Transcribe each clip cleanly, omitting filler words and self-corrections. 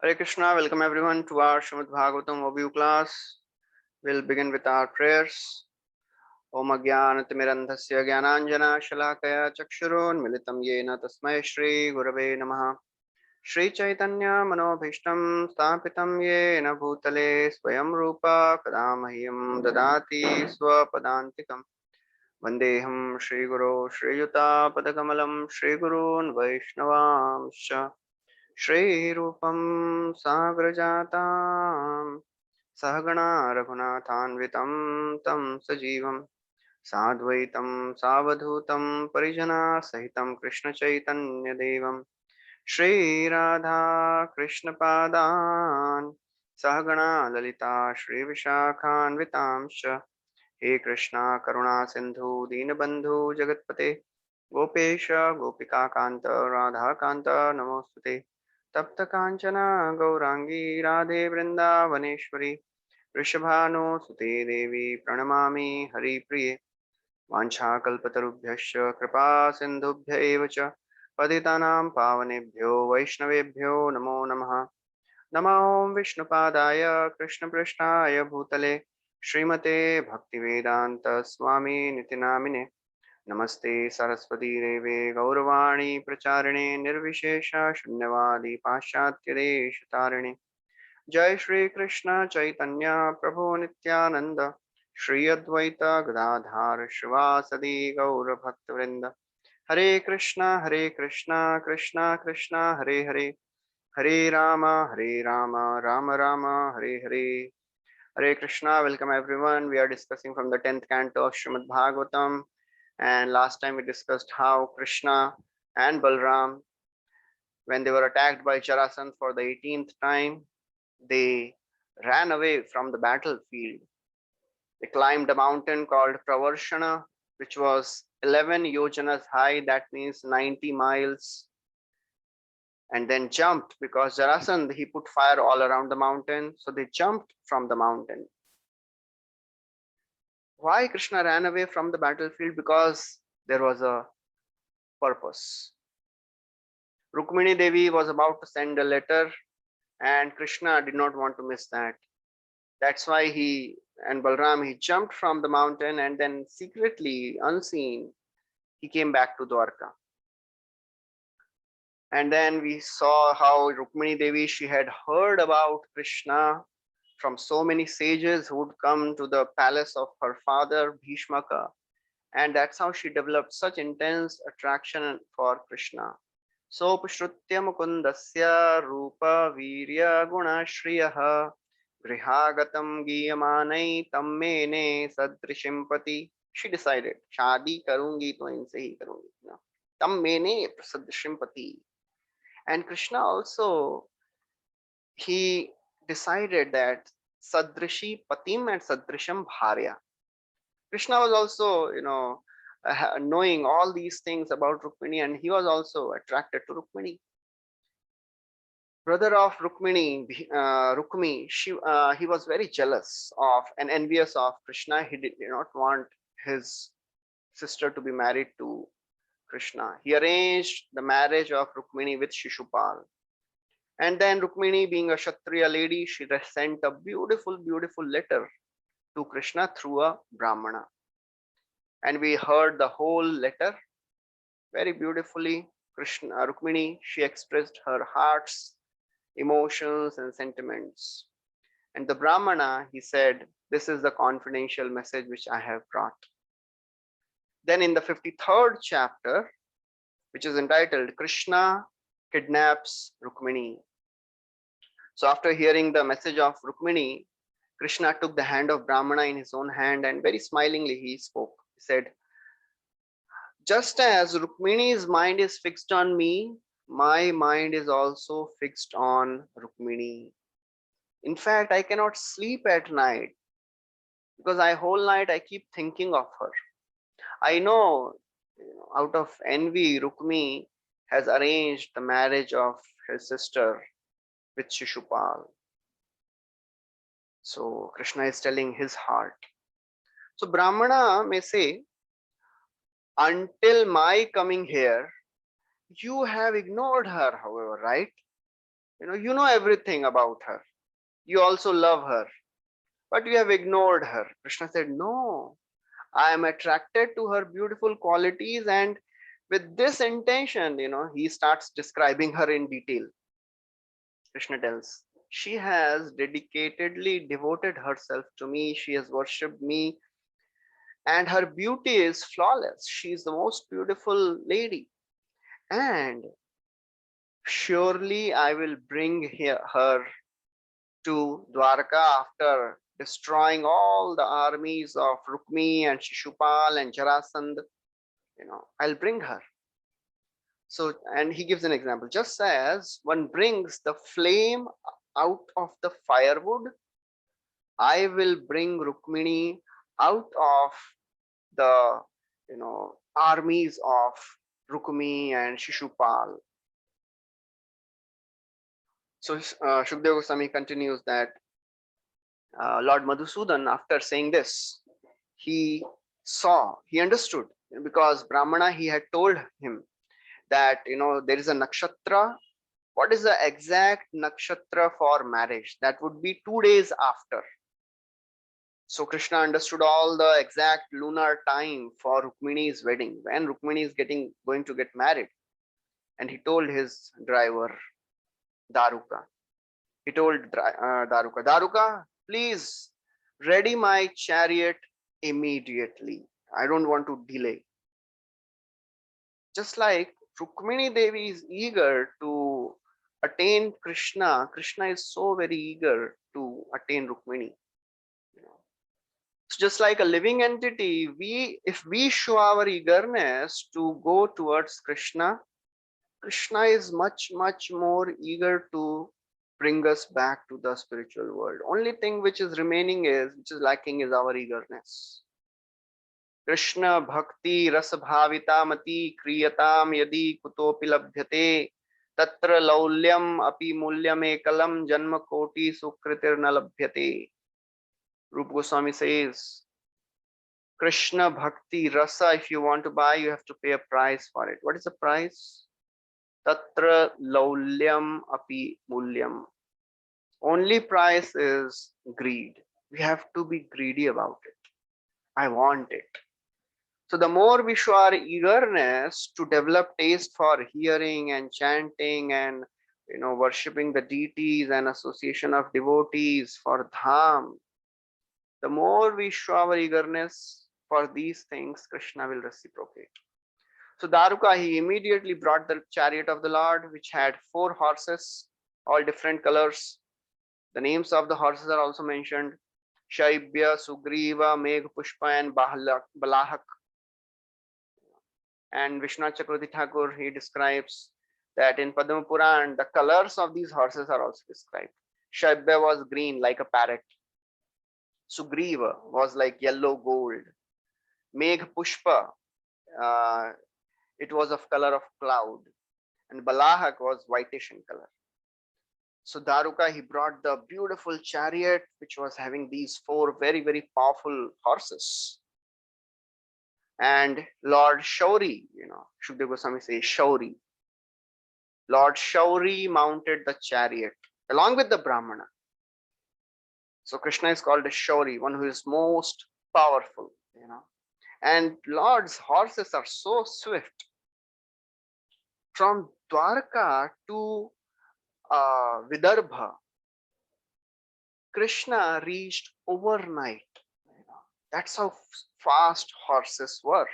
Hare Krishna, welcome everyone to our Srimad Bhagavatam overview class. We'll begin with our prayers. Om Ajnanatimirandhasya Jnananjana Shalakaya Chakshurunmilitam Yena Tasmai Shri Gurave Namaha. Shri Chaitanya Manobhishtam Sthapitam Yena Bhutale Swayam Rupa Kadamahyam Dadati Swapadantikam. Vandeham Shri Guru Shri Yuta Padakamalam Shri Gurun Vaishnavamscha Shri Rupam Sagrajatam सहगणा रघुनाथान्वितं तं सजीवं साद्वैतं सावधूतं परिजनासहितं कृष्णचैतन्यदेवं श्रीराधा कृष्णपादान् सहगणा ललिता श्रीविशाखान्वितांश्च हे कृष्णा करुणा सिन्धु दीनबन्धु जगत्पते गोपेश गोपिकान्त राधाकान्त नमोऽस्तुते तप्त काञ्चन गौराङ्गी राधे वृन्दावनेश्वरी वृषभानुसुते देवी प्रणमामि हरिप्रिये वाञ्छाकल्पतरुभ्यश्च कृपा सिन्धुभ्य एव च पतितानां पावनेभ्यो वैष्णवेभ्यो नमो नमः। नमो विष्णुपादाय कृष्णपृष्ठाय भूतले श्रीमते भक्तिवेदान्त स्वामी निति नामिने नमस्ते सरस्वती देवे गौरवाणी प्रचारिणे निर्विशेष शून्यवादी पाश्चात्य देश तारिणे जय श्री कृष्ण चैतन्य प्रभु नित्यानंद श्री अद्वैत गदाधार शिवासदि गौर भक्तवृंद हरे Krishna Krishna Krishna Hare Hare Hare Ram Ram Ram Hare Hare Hare Krishna, welcome everyone. We are discussing from the 10th canto of Srimad Bhagavatam, and last time we discussed how Krishna and Balram, when they were attacked by Jarasandha for the 18th time, they ran away from the battlefield. They climbed a mountain called Pravarshana, which was 11 yojanas high, that means 90 miles, and then jumped because Jarasandha, he put fire all around the mountain, so they jumped from the mountain. Why Krishna ran away from the battlefield? Because there was a purpose. Rukmini Devi was about to send a letter, and Krishna did not want to miss that. That's why he and Balram, he jumped from the mountain, and then secretly, unseen, he came back to Dwarka. And then we saw how Rukmini Devi, she had heard about Krishna from so many sages who would come to the palace of her father Bhishmaka, and that's how she developed such intense attraction for Krishna. सोपश्रुत्य मुकुन्दस्य रूप वीर्य गुणश्रियः गृहागतं गीयमानै तम मेने सदृशिं पति. She decided, शादी करूंगी तो इनसे ही करूंगी ना, तम मेने सदृशिं पति. And Krishna also, he decided that sadrishi patim and sadrisham bharya. Krishna was also, knowing all these things about Rukmini, and he was also attracted to Rukmini. Brother of Rukmini, Rukmi, he was very jealous of and envious of Krishna. He did not want his sister to be married to Krishna. He arranged the marriage of Rukmini with Shishupal. And then Rukmini, being a Kshatriya lady, she sent a beautiful, beautiful letter to Krishna through a Brahmana. And we heard the whole letter very beautifully. Rukmini, she expressed her heart's emotions and sentiments. And the Brahmana, he said, this is the confidential message which I have brought. Then in the 53rd chapter, which is entitled Krishna Kidnaps Rukmini. So after hearing the message of Rukmini, Krishna took the hand of Brahmana in his own hand and very smilingly he spoke. He said, just as Rukmini's mind is fixed on me, my mind is also fixed on Rukmini. In fact, I cannot sleep at night because whole night I keep thinking of her. I know, out of envy, Rukmi has arranged the marriage of his sister with Shishupal. So Krishna is telling his heart. So Brahmana may say, until my coming here, you have ignored her, however, right? You know everything about her. You also love her, but you have ignored her. Krishna said, no, I am attracted to her beautiful qualities, and with this intention, he starts describing her in detail. Krishna tells, she has dedicatedly devoted herself to me, she has worshipped me, and her beauty is flawless. She is the most beautiful lady. And surely I will bring her to Dwarka after destroying all the armies of Rukmi and Shishupal and Jarasandh. I'll bring her. So, and he gives an example. Just as one brings the flame out of the firewood, I will bring Rukmini out of the armies of Rukmi and Shishupal. So Shukdev Goswami continues that Lord Madhusudan, after saying this, he he understood, because Brahmana, he had told him that there is a nakshatra. What is the exact nakshatra for marriage? That would be 2 days after. So Krishna understood all the exact lunar time for Rukmini's wedding, when Rukmini is going to get married. And he told his driver Daruka. He told Daruka, please ready my chariot immediately. I don't want to delay. Just like Rukmini Devi is eager to attain Krishna, Krishna is so very eager to attain Rukmini. So just like a living entity, if we show our eagerness to go towards Krishna, Krishna is much, much more eager to bring us back to the spiritual world. Only thing which is lacking is our eagerness. Krishna bhakti rasabhavita mati kriyatam yadi kutopi labhyate tatra laulyam api mulyam ekalam janma koti sukritir na labhyate. Rupa Goswami says, Krishna bhakti rasa, if you want to buy, you have to pay a price for it. What is the price? Tatra laulyam api mulyam. Only price is greed. We have to be greedy about it. I want it. So the more we show our eagerness to develop taste for hearing and chanting and worshipping the deities and association of devotees for dham, the more we show our eagerness for these things, Krishna will reciprocate. So Daruka, he immediately brought the chariot of the Lord, which had 4 horses, all different colors. The names of the horses are also mentioned: Shaibya, Sugriva, Megh Pushpa, and Balahak. And Vishwanath Chakravarti Thakur, he describes that in Padma Puran, the colors of these horses are also described. Shaibya was green like a parrot. Sugriva was like yellow gold. Megh Pushpa, it was of color of cloud. And Balahak was whitish in color. So Daruka, he brought the beautiful chariot, which was having these 4 very, very powerful horses. And Lord Shauri, Shukdev Goswami says Shauri. Lord Shauri mounted the chariot along with the Brahmana. So Krishna is called a Shauri, one who is most powerful, And Lord's horses are so swift. From Dwarka to Vidarbha, Krishna reached overnight. That's how fast horses were.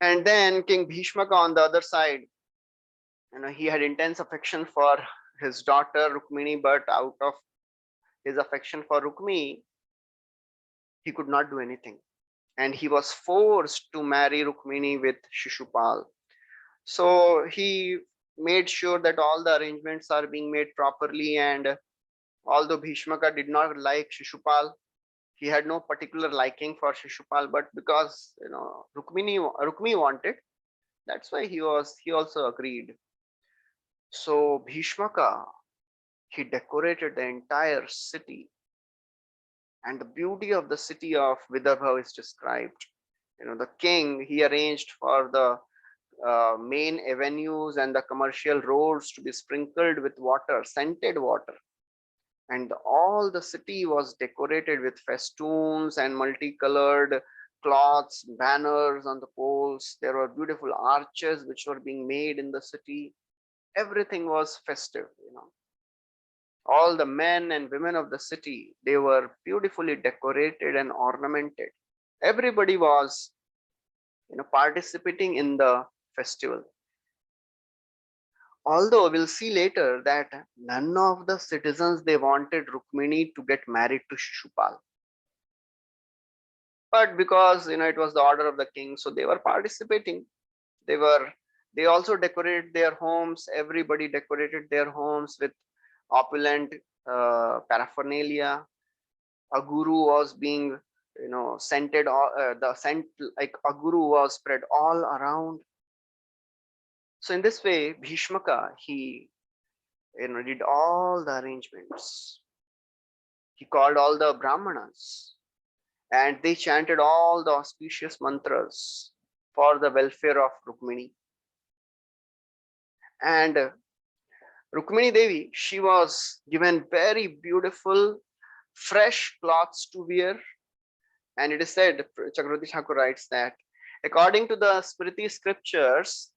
And then King Bhishmaka on the other side, he had intense affection for his daughter Rukmini, but out of his affection for Rukmi, he could not do anything. And he was forced to marry Rukmini with Shishupal. So he made sure that all the arrangements are being made properly. And although Bhishmaka did not like Shishupal, he had no particular liking for Shishupal, but because Rukmi wanted, that's why he also agreed. So Bhishmaka, he decorated the entire city, and the beauty of the city of Vidarbha is described. The king, he arranged for the main avenues and the commercial roads to be sprinkled with water, scented water. And all the city was decorated with festoons and multicolored cloths, banners on the poles. There were beautiful arches which were being made in the city. Everything was festive, you know. All the men and women of the city, they were beautifully decorated and ornamented. Everybody was, you know, participating in the festival. Although we'll see later that none of the citizens, they wanted Rukmini to get married to Shishupal. But because, you know, it was the order of the king, so they were participating. They also decorated their homes. Everybody decorated their homes with opulent paraphernalia. A guru was being, you know, scented, the scent like a guru was spread all around. So in this way, Bhishmaka, he, you know, did all the arrangements. He called all the Brahmanas and they chanted all the auspicious mantras for the welfare of Rukmini. And Rukmini Devi, she was given very beautiful, fresh cloths to wear. And it is said, Chakravarti Thakur writes that according to the Smriti scriptures,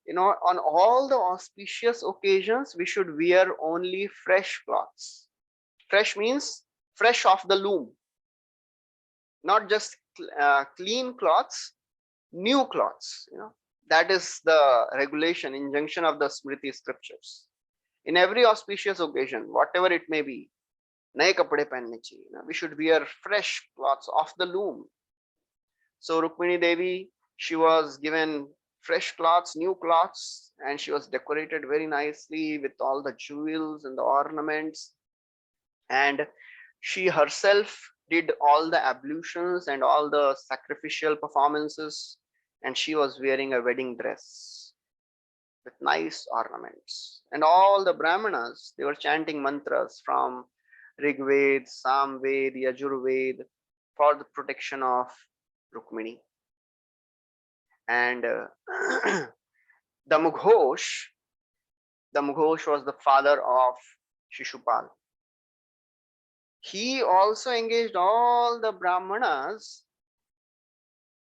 you know, on all the auspicious occasions, we should wear only fresh cloths. Fresh means fresh off the loom, not just clean cloths, new cloths. You know, that is the regulation, injunction of the Smriti scriptures. In every auspicious occasion, whatever it may be, naye kapde pehnne chahiye. We should wear fresh cloths off the loom. So Rukmini Devi, she was given fresh cloths, new cloths, and she was decorated very nicely with all the jewels and the ornaments. And she herself did all the ablutions and all the sacrificial performances, and she was wearing a wedding dress with nice ornaments. And all the Brahmanas, they were chanting mantras from Rigved, Samved, Yajurved for the protection of Rukmini. And Damughosh was the father of Shishupal. He also engaged all the Brahmanas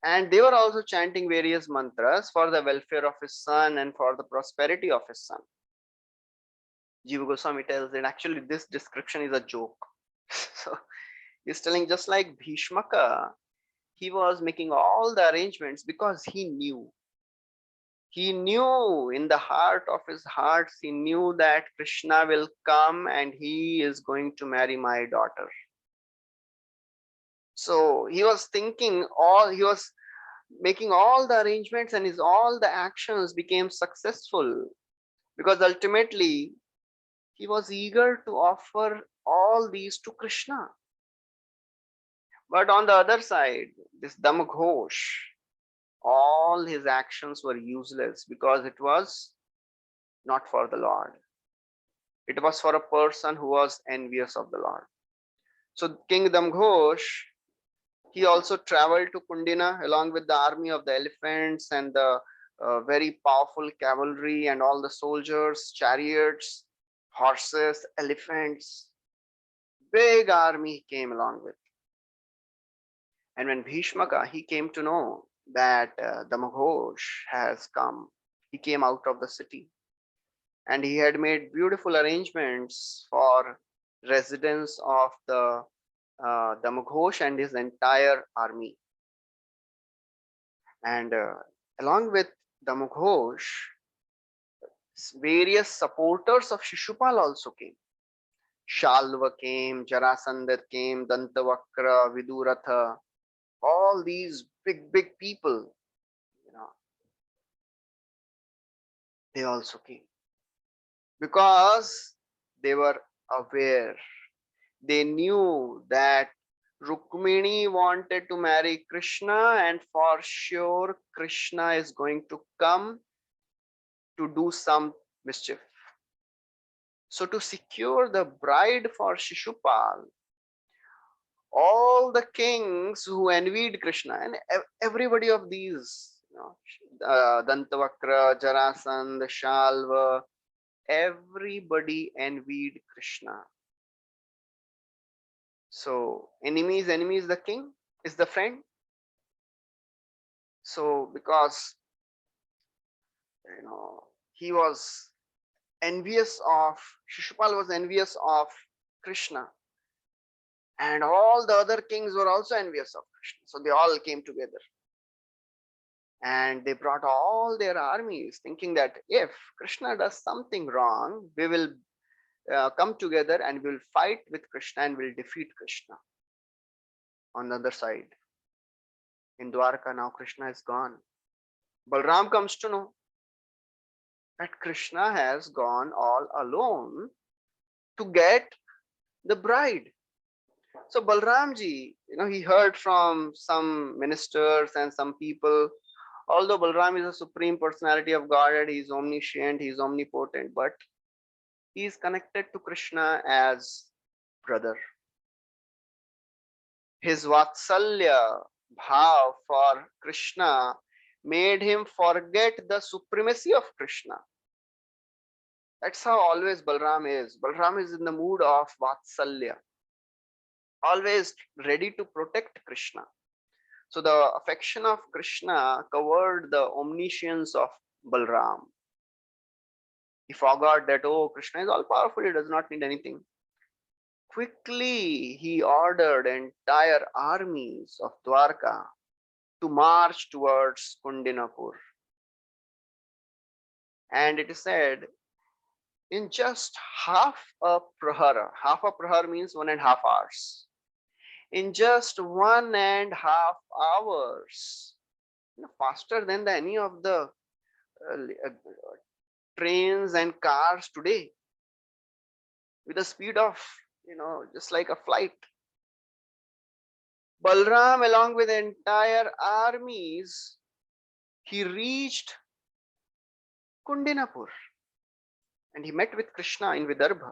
and they were also chanting various mantras for the welfare of his son and for the prosperity of his son. Jiva Goswami tells that actually this description is a joke. So he's telling just like Bhishmaka, he was making all the arrangements because he knew in the heart of his hearts, he knew that Krishna will come and he is going to marry my daughter. So he was thinking he was making all the arrangements and all the actions became successful because ultimately he was eager to offer all these to Krishna. But on the other side, this Damghosh, all his actions were useless because it was not for the Lord. It was for a person who was envious of the Lord. So King Damghosh, he also traveled to Kundina along with the army of the elephants and the very powerful cavalry and all the soldiers, chariots, horses, elephants. Big army he came along with. And when Bhishmaka, he came to know that Damghosh has come, he came out of the city and he had made beautiful arrangements for residence of the Damghosh and his entire army. And along with Damghosh, various supporters of Shishupal also came. Shalva came, Jarasandha came, Dantavakra, Viduratha, all these big people, you know, they also came because they were aware. They knew that Rukmini wanted to marry Krishna and for sure Krishna is going to come to do some mischief. So to secure the bride for Shishupal, all the kings who envied Krishna and everybody of these, Dantavakra, Jarasandh, Shalva, everybody envied Krishna. So enemy is the king, is the friend. So because he was envious of, Shishupal was envious of Krishna, and all the other kings were also envious of Krishna. So they all came together and they brought all their armies, thinking that if Krishna does something wrong, we will come together and we will fight with Krishna and will defeat Krishna. On the other side, in Dwarka, now Krishna is gone. Balram comes to know that Krishna has gone all alone to get the bride. So Balramji, he heard from some ministers and some people, although Balram is a supreme personality of Godhead, he is omniscient, he is omnipotent, but he is connected to Krishna as brother. His Vatsalya bhav for Krishna made him forget the supremacy of Krishna. That's how always Balram is. Balram is in the mood of Vatsalya, always ready to protect Krishna. So the affection of Krishna covered the omniscience of Balram. He forgot that, oh, Krishna is all powerful, he does not need anything. Quickly, he ordered entire armies of Dwarka to march towards Kundinapur. And it is said, in just half a prahara means 1.5 hours. In just 1.5 hours, faster than any of the trains and cars today, with the speed of, just like a flight. Balram, along with entire armies, he reached Kundinapur and he met with Krishna in Vidarbha.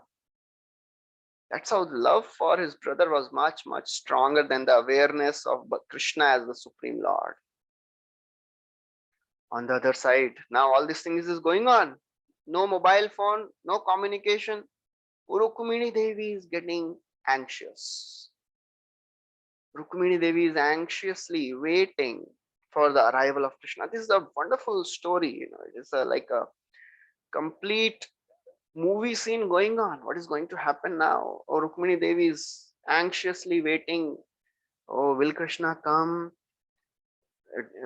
That's how the love for his brother was much, much stronger than the awareness of Krishna as the Supreme Lord. On the other side, now all these things is going on. No mobile phone, no communication. Rukmini Devi is getting anxious. Rukmini Devi is anxiously waiting for the arrival of Krishna. This is a wonderful story. It is like a complete movie scene going on. What is going to happen now? Oh, Rukmini Devi is anxiously waiting. Oh, will Krishna come?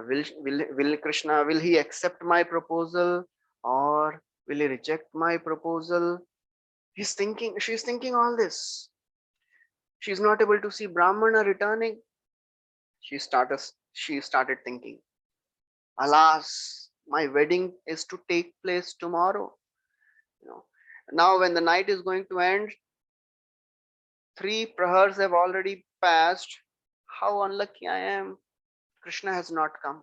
Will Krishna, will he accept my proposal or will he reject my proposal? She's thinking all this. She's not able to see Brahmana returning. She started thinking, alas, my wedding is to take place tomorrow. Now when the night is going to end, 3 prahars have already passed. How unlucky I am. Krishna has not come.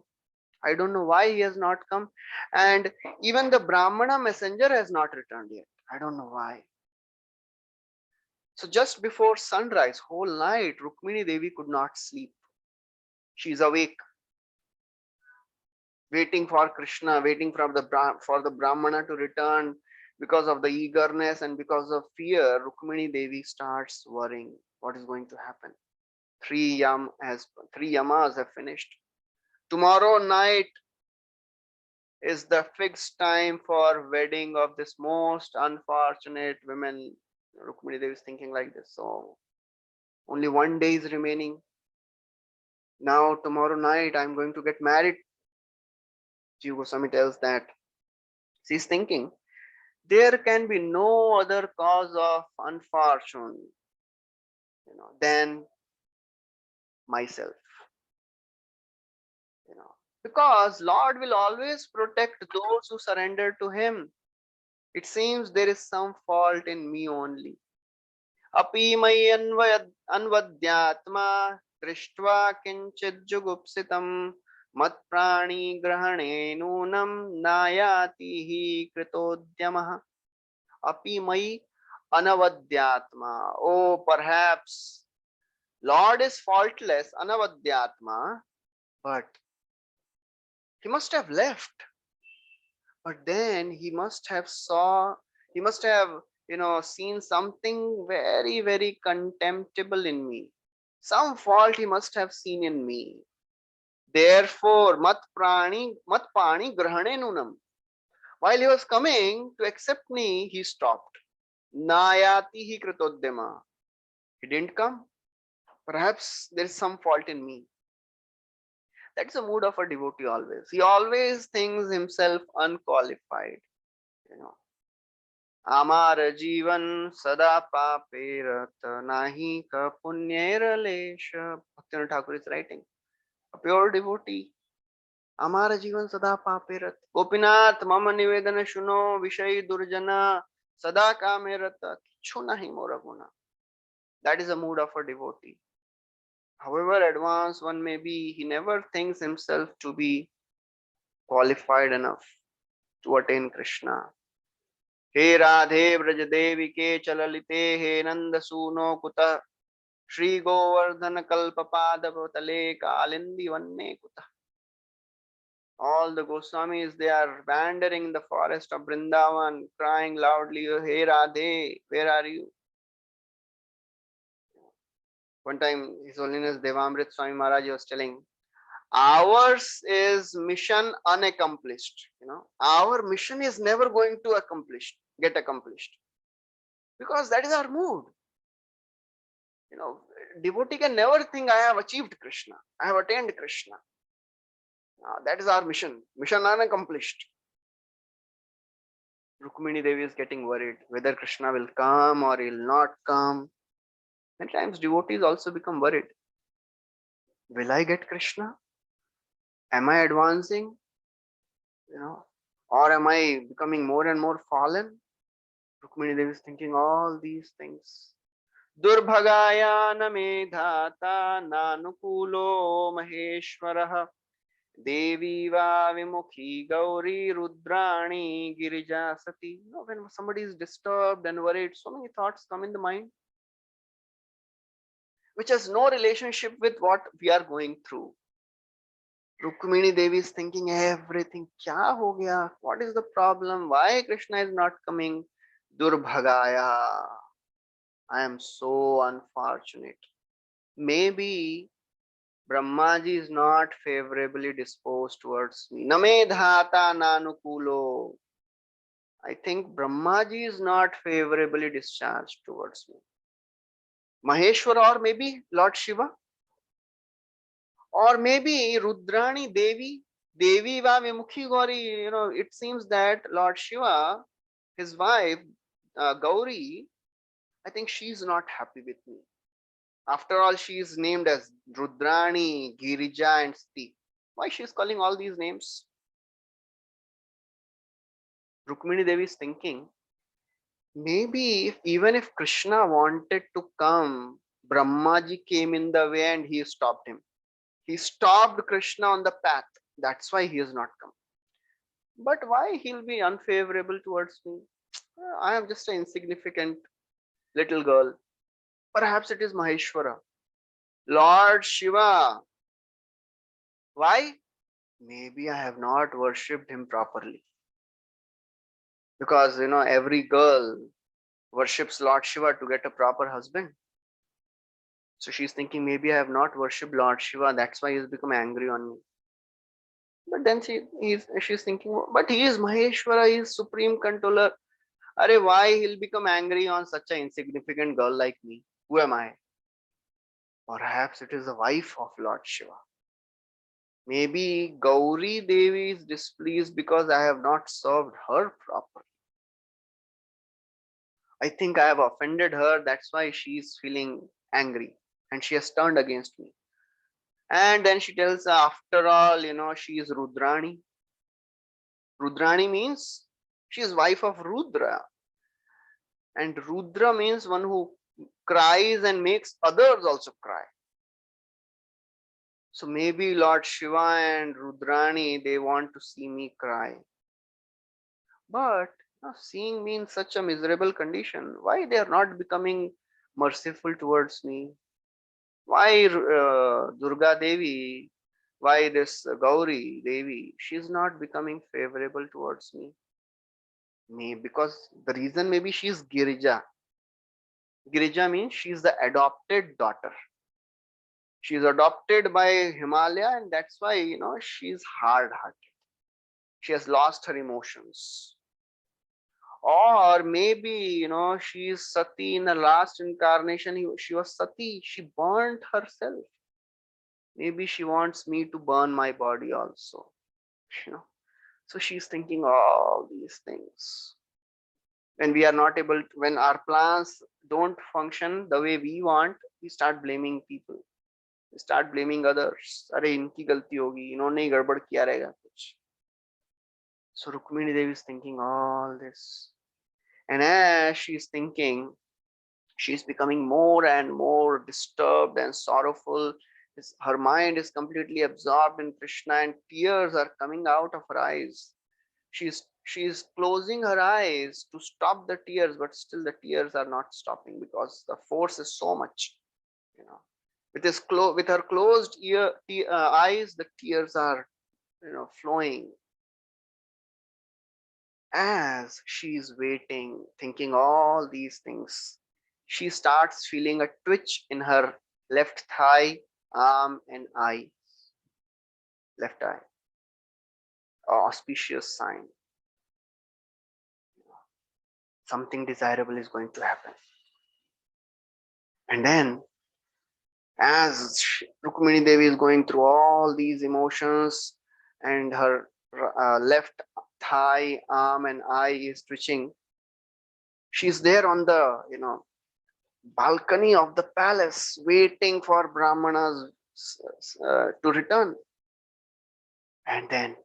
I don't know why he has not come. And even the Brahmana messenger has not returned yet. I don't know why. So just before sunrise, whole night, Rukmini Devi could not sleep. She is awake, waiting for Krishna, waiting for the Brahmana to return. Because of the eagerness and because of fear, Rukmini Devi starts worrying. What is going to happen? 3 yamas have finished. Tomorrow night is the fixed time for wedding of this most unfortunate women. Rukmini Devi is thinking like this. So only 1 day is remaining. Now tomorrow night I'm going to get married. Jiva Goswami tells that she's thinking there can be no other cause of unfortune, than myself. Because Lord will always protect those who surrender to him. It seems there is some fault in me only. Api mai anvadyatma drishtva kinchid jugupsitam mat prani grahane nunam nayati hi kritodyamah. Api mai anavadyatma. Oh, perhaps Lord is faultless, anavadyatma, but He must have left, but then he must have seen something very, very contemptible in me. Some fault he must have seen in me. Therefore, mat pani grahane nunam. While he was coming to accept me, he stopped. Nayati hi kritodyama. He didn't come. Perhaps there is some fault in me. That's the mood of a devotee always. He always thinks himself unqualified. You know, Amar जीवन सदा पापे रत nahi ka पुण्येर लेश. Bhaktivinoda Thakur is writing. A pure devotee. Amar जीवन सदा पापे रत. गोपीनाथ मम निवेदन सुनो विषय दुर्जना सदा कामे रत. किच्छु nahi more Guna. That is the mood of a devotee. However advanced one may be, he never thinks himself to be qualified enough to attain Krishna. हे राधे ब्रज देवी के चललिते हे नंद सूनो कुतः श्री गोवर्धन कल्प पादव तले कालिंदी वन्ने कुतः. All the Goswamis, they are wandering in the forest of Vrindavan, crying loudly, Hey Radhe, where are you? One time, His Holiness Devamrit Swami Maharaj was telling, ours is mission unaccomplished. Our mission is never going to get accomplished, because that is our mood. Devotee can never think I have achieved Krishna, I have attained Krishna. That is our mission unaccomplished. Rukmini Devi is getting worried whether Krishna will come or he will not come. Many times devotees also become worried. Will I get Krishna? Am I advancing? Or am I becoming more and more fallen? Rukmini Devi is thinking all these things. Durbhagaya name dhata nanukulo maheshwarah Devi va vimukhi gauri rudrani girija sati. When somebody is disturbed and worried, so many thoughts come in the mind, which has no relationship with what we are going through. Rukmini Devi is thinking everything. Kya ho gaya? What is the problem? Why Krishna is not coming? Durbhagaya. I am so unfortunate. Maybe Brahmaji is not favorably disposed towards me. Name dhata nanukulo. I think Brahmaji is not favorably discharged towards me. Maheshwara, or maybe Lord Shiva, or maybe Rudrani Devi, Devi va vimukhi Gauri. It seems that Lord Shiva, his wife Gauri, I think she is not happy with me. After all, she is named as Rudrani, Girija and Sati. Why she is calling all these names? Rukmini Devi is thinking, maybe even if Krishna wanted to come, Brahmaji came in the way and he stopped him. He stopped Krishna on the path. That's why he has not come. But why he'll be unfavorable towards me? I am just an insignificant little girl. Perhaps it is Maheshwara, Lord Shiva. Why? Maybe I have not worshipped him properly. Because every girl worships Lord Shiva to get a proper husband. So she's thinking, maybe I have not worshipped Lord Shiva, that's why he's become angry on me. But then she's thinking, but he is Maheshwara, he is supreme controller. Why he'll become angry on such an insignificant girl like me? Who am I? Perhaps it is the wife of Lord Shiva. Maybe Gauri Devi is displeased because I have not served her properly. I think I have offended her, that's why she is feeling angry and she has turned against me. And then she tells, after all, she is Rudrani. Rudrani means she is wife of Rudra. And Rudra means one who cries and makes others also cry. So maybe Lord Shiva and Rudrani, they want to see me cry. But seeing me in such a miserable condition, why they are not becoming merciful towards me? Why Durga Devi, why this Gauri Devi, she's not becoming favorable towards me. Maybe because the reason maybe she's Girija. Girija means she's the adopted daughter. She's adopted by Himalaya, and that's why she's hard-hearted. She has lost her emotions. Or maybe she's Sati. In the last incarnation she was Sati, she burnt herself. Maybe she wants me to burn my body also, you know so she's thinking all these things. When we are not able to, when our plans don't function the way we want, we start blaming people, we start blaming others. अरे इनकी गलती होगी, इन्होंने ही गड़बड़ किया रहेगा कुछ. So Rukmini Devi is thinking all this, and as she's thinking, she's becoming more and more disturbed and sorrowful. Her mind is completely absorbed in Krishna, and tears are coming out of her eyes. She's closing her eyes to stop the tears, but still the tears are not stopping because the force is so much. With her closed eyes, the tears are flowing. As she's waiting, thinking all these things, she starts feeling a twitch in her left thigh, arm, and eye. Left eye. Auspicious sign. Something desirable is going to happen. And then, as Rukmini Devi is going through all these emotions, and her left thigh, arm, and eye is twitching, she's there on the balcony of the palace, waiting for Brahmanas to return. And then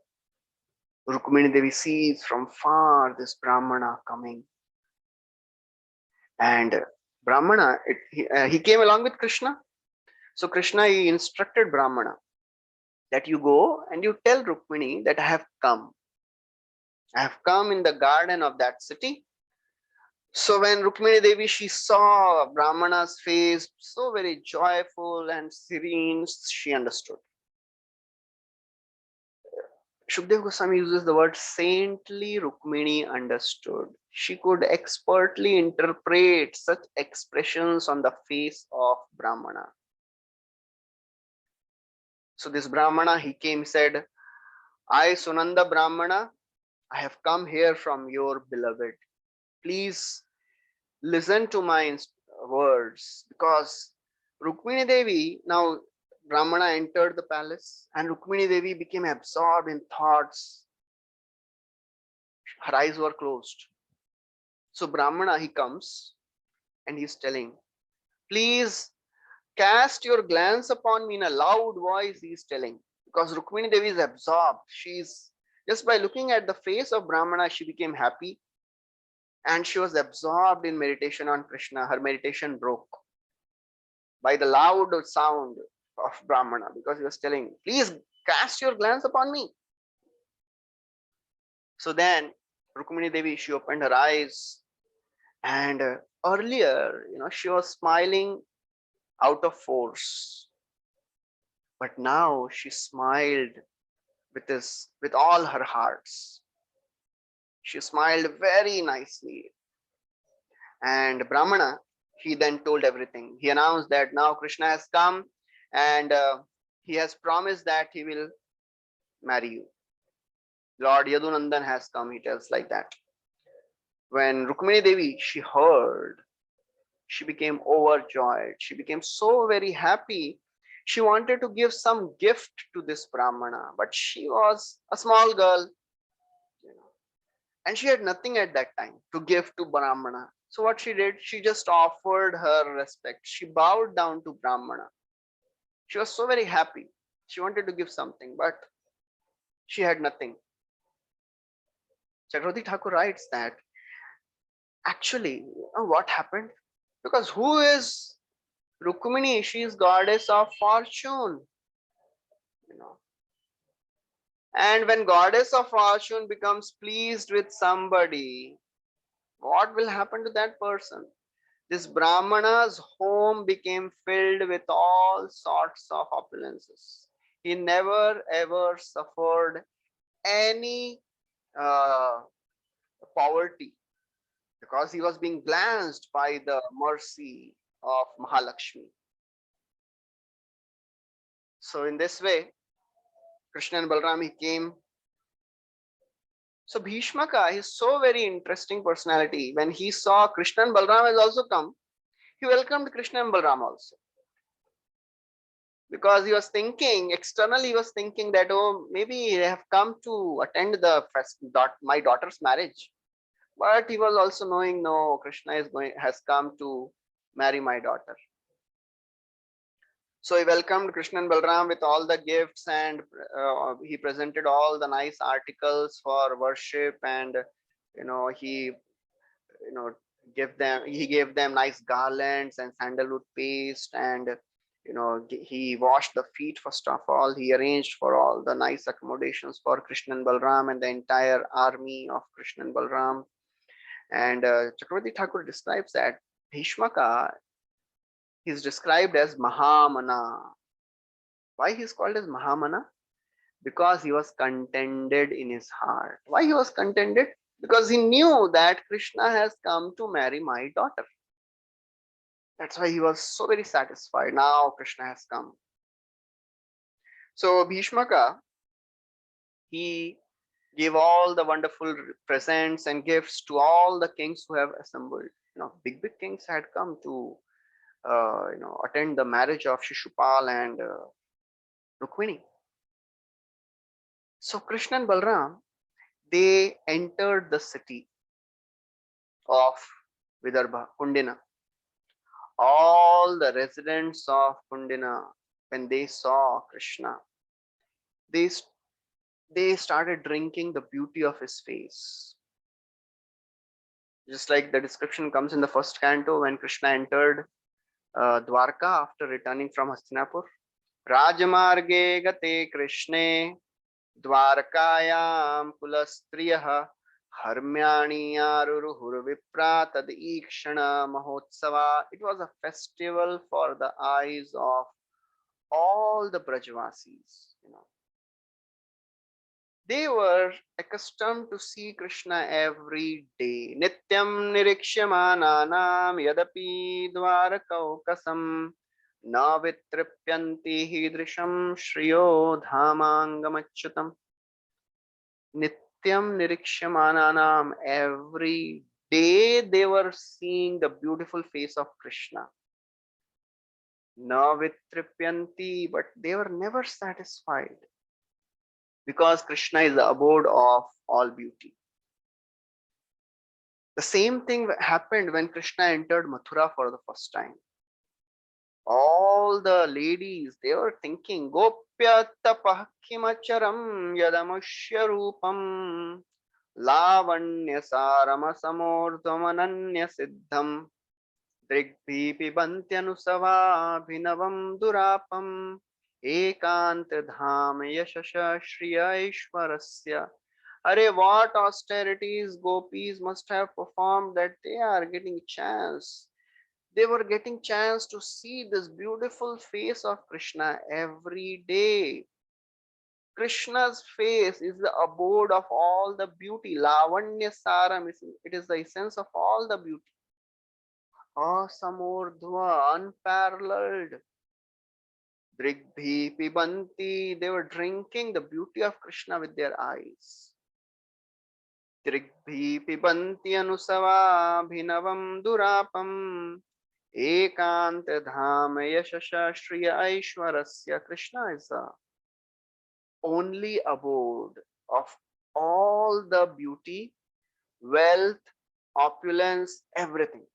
Rukmini Devi sees from far this Brahmana coming. And Brahmana, he came along with Krishna. So Krishna, he instructed Brahmana that you go and you tell Rukmini that I have come. I have come in the garden of that city. So when Rukmini Devi, she saw Brahmana's face so very joyful and serene, she understood. Shukdev Goswami uses the word saintly. Rukmini understood. She could expertly interpret such expressions on the face of Brahmana. So this Brahmana, he came, said, I, Sunanda Brahmana, I have come here from your beloved. Please listen to my words, because Rukmini Devi, now Brahmana entered the palace and Rukmini Devi became absorbed in thoughts. Her eyes were closed. So Brahmana, he comes and he's telling, please cast your glance upon me. In a loud voice he's telling, because Rukmini Devi is absorbed. She's just by looking at the face of Brahmana, she became happy and she was absorbed in meditation on Krishna. Her meditation broke by the loud sound of Brahmana, because he was telling, please cast your glance upon me. So then Rukmini Devi, she opened her eyes, and earlier she was smiling out of force, but now she smiled with all her hearts. She smiled very nicely. And Brahmana, he then told everything. He announced that now Krishna has come, and he has promised that he will marry you. Lord Yadunandan has come, he tells like that. When Rukmini Devi, she heard, she became overjoyed. She became so very happy. She wanted to give some gift to this Brahmana, but she was a small girl, and she had nothing at that time to give to Brahmana. So what she did, she just offered her respect. She bowed down to Brahmana. She was so very happy. She wanted to give something, but she had nothing. Chakravarti Thakur writes that actually, what happened? Because who is Rukmini? She is goddess of fortune. And when goddess of fortune becomes pleased with somebody, what will happen to that person? This Brahmana's home became filled with all sorts of opulences. He never ever suffered any uh, poverty because he was being glanced by the mercy of Mahalakshmi. So in this way, Krishna and Balram he came. So Bhishmaka is so very interesting personality. When he saw Krishna and Balram has also come, he welcomed Krishna and Balram also. Because he was thinking, externally he was thinking that, oh, maybe they have come to attend the my daughter's marriage. But he was also knowing, no, Krishna has come to marry my daughter. So he welcomed Krishna and Balram with all the gifts, and he presented all the nice articles for worship, and he he gave them nice garlands and sandalwood paste, and he washed the feet. First of all, he arranged for all the nice accommodations for Krishna and Balram and the entire army of Krishna and Balram. And Chakravarti Thakur describes that Bhishmaka is described as Mahamana. Why he is called as Mahamana? Because he was contented in his heart. Why he was contented? Because he knew that Krishna has come to marry my daughter. That's why he was so very satisfied. Now Krishna has come. So Bhishmaka, he gave all the wonderful presents and gifts to all the kings who have assembled. Big kings had come to attend the marriage of Shishupal and Rukmini. So Krishna and Balram, they entered the city of Vidarbha, Kundina. All the residents of Kundina, when they saw Krishna, they started drinking the beauty of his face. Just like the description comes in the first canto when Krishna entered Dwarka after returning from Hastinapur. Rajamarge gate Krishne Dwarkayam kulastriyah harmyani aruruhur vipra tad ikshana mahotsava. It was a festival for the eyes of all the Brajvasis. They were accustomed to see Krishna every day. Nityam nirikshamananam yadapi dwarakaukasam na vitripyanti hidrisham shriyo dhamangamachutam. Nityam nirikshamananam, every day they were seeing the beautiful face of Krishna. Na vitripyanti, but they were never satisfied. Because Krishna is the abode of all beauty. The same thing happened when Krishna entered Mathura for the first time. All the ladies, they were thinking, Gopya tapah kimacharam yadamushya rupam lavanya sarama samordhamananya siddham drigbi pibantyanusava bhinavam durapam Ekant dham yashasha shriya ishwarasya. Arey, what austerities gopis must have performed that they are getting chance. They were getting chance to see this beautiful face of Krishna every day. Krishna's face is the abode of all the beauty. Lavanya saram, it is the essence of all the beauty. Asamordhva, unparalleled. Drigbi pibanti, they were drinking the beauty of Krishna with their eyes. Drigbi pibanti anusava bhinavam durapam ekant dham yashasha shriya aishwarasya. Krishna is the only abode of all the beauty, wealth, opulence, everything.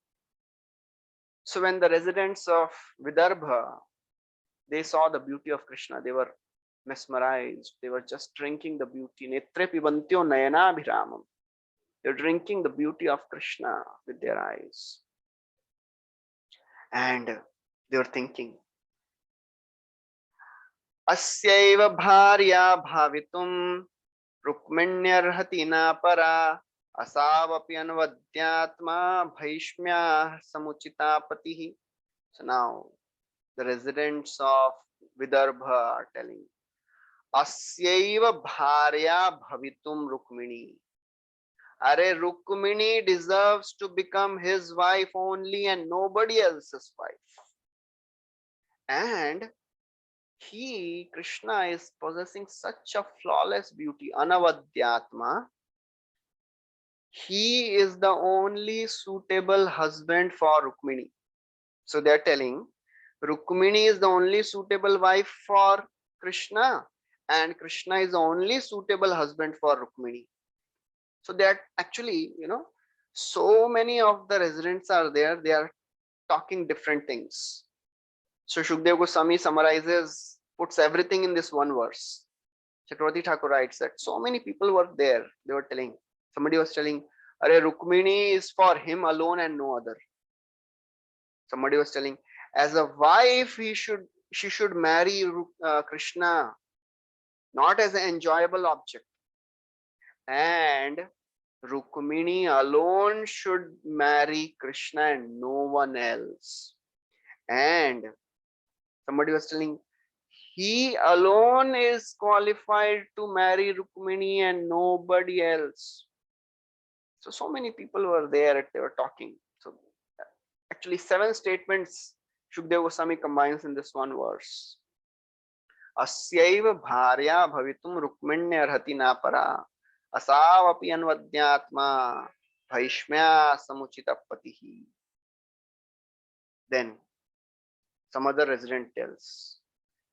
So when the residents of Vidarbha, they saw the beauty of Krishna, they were mesmerized. They were just drinking the beauty. Netre pibantyo nayana bhiramam. They're drinking the beauty of Krishna with their eyes. And they were thinking, Asyaiva bharya bhavitum rukminyarhati na para asavapi anvadyatma bhaishmya samuchita patihi. So now the residents of Vidarbha are telling, Asyaiva bharya bhavitum Rukmini. Are Rukmini deserves to become his wife only and nobody else's wife. And he, Krishna, is possessing such a flawless beauty, Anavadhyatma. He is the only suitable husband for Rukmini. So they are telling Rukmini is the only suitable wife for Krishna, and Krishna is the only suitable husband for Rukmini. So that actually, so many of the residents are there, they are talking different things. So Shukdev Goswami summarizes, puts everything in this one verse. Chakravarti Thakur writes that so many people were there, they were telling, somebody was telling, Are Rukmini is for him alone and no other. Somebody was telling, as a wife, she should marry Krishna, not as an enjoyable object. And Rukmini alone should marry Krishna and no one else. And somebody was telling, he alone is qualified to marry Rukmini and nobody else. So many people were there, they were talking. So actually 7 statements Shukdev Goswami combines in this one verse. Asyaiva bharya bhavitum Rukminya arhati na para asavapi anvadyatma bhaishmya samuchita patihi. Then some other resident tells,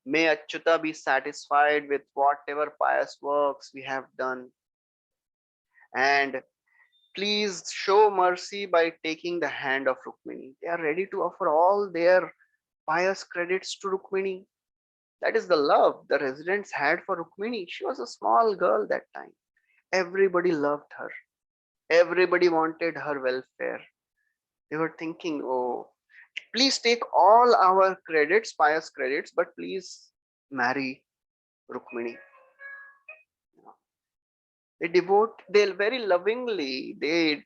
may Achyuta be satisfied with whatever pious works we have done, and please show mercy by taking the hand of Rukmini. They are ready to offer all their pious credits to Rukmini. That is the love the residents had for Rukmini. She was a small girl that time. Everybody loved her. Everybody wanted her welfare. They were thinking, oh, please take all our credits, pious credits, but please marry Rukmini. They very lovingly, they